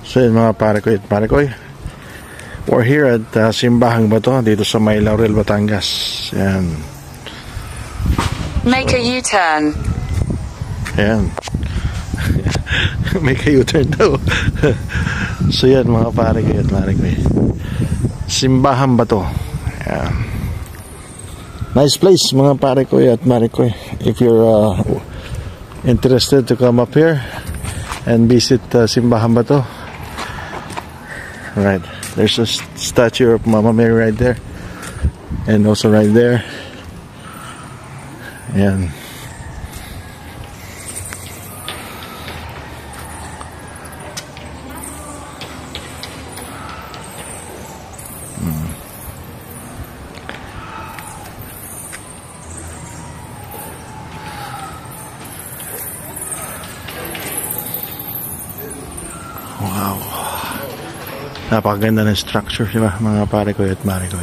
So yun mga pare ko at pare ko, we're here at Simbahang Bato dito sa May Laurel, Batangas. Yan. Make a U-turn. Yan. Make a U-turn daw. So yan mga pare ko at pare ko, Simbahang Bato. Yan. Nice place mga pare ko at pare ko. If you're interested to come up here and visit Simbahang Bato, right, there's a statue of Mama Mary right there, and also right there. And wow, napakaganda ng structure, diba mga pare ko at mare ko.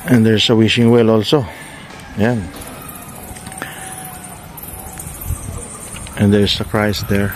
And there's a wishing well also. Yan. And there's the Christ there.